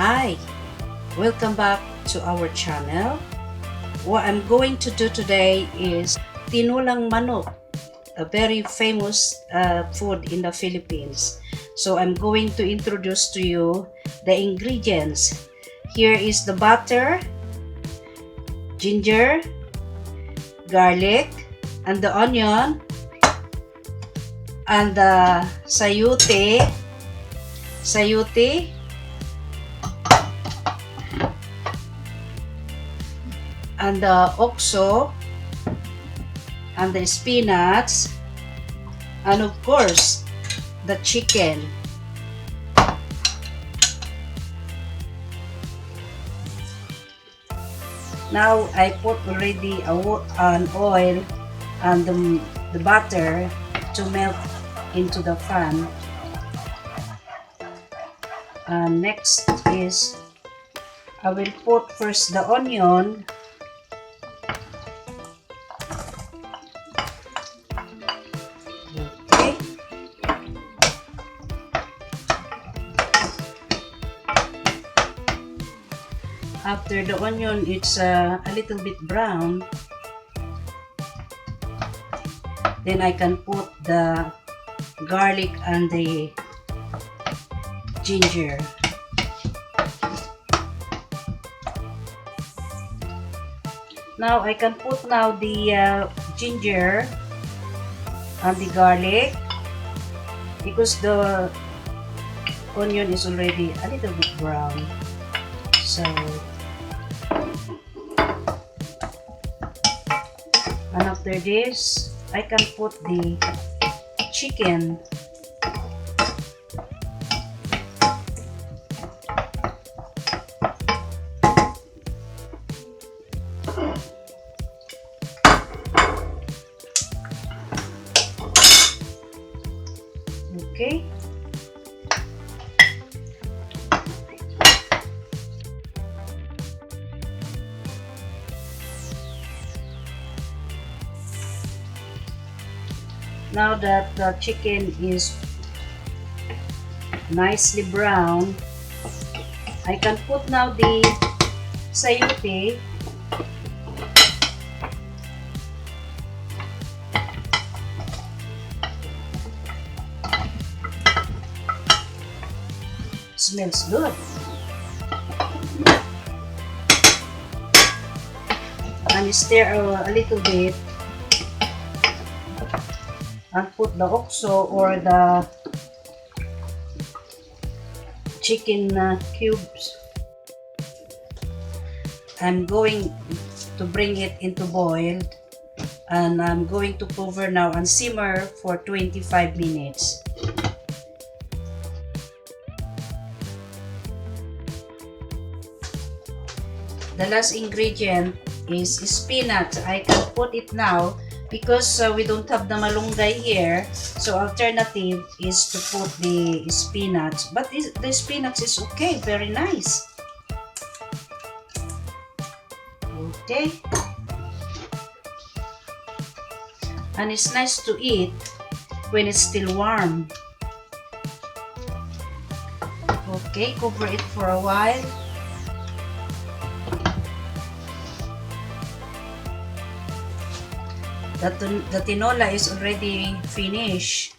Hi, welcome back to our channel. What I'm going to do today is tinolang manok, a very famous food in the Philippines. So I'm going to introduce to you the ingredients. Here is the butter, ginger, garlic, and the onion, and the sayote, and the okso, and the spinach, and of course the chicken. Now I put already an oil and the butter to melt into the pan. And next is I will put first the onion. Okay. After the onion it's a little bit brown, then I can put the garlic and the ginger. Now I can put now the ginger and the garlic because the onion is already a little bit brown. So, and after this I can put the chicken. Okay. Now that the chicken is nicely brown, I can put now the sayote. Smells good. And stir a little bit and put the okso or the chicken cubes. I'm going to bring it into boiled and I'm going to cover now and simmer for 25 minutes. The last ingredient is spinach. I can put it now because we don't have the malunggay here. So alternative is to put the spinach. But the spinach is okay, very nice. Okay. And it's nice to eat when it's still warm. Okay, cover it for a while. The tinola is already finished.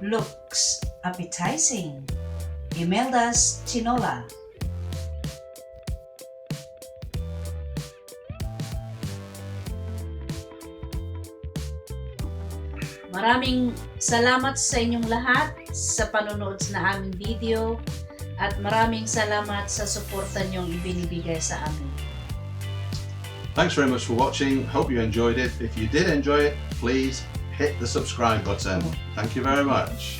Looks appetizing. Imelda's tinola. Maraming salamat sa inyong lahat sa panonood na aming video at maraming salamat sa suporta niyong ibinibigay sa amin. Thanks very much for watching. Hope you enjoyed it. If you did enjoy it, please hit the subscribe button. Thank you very much.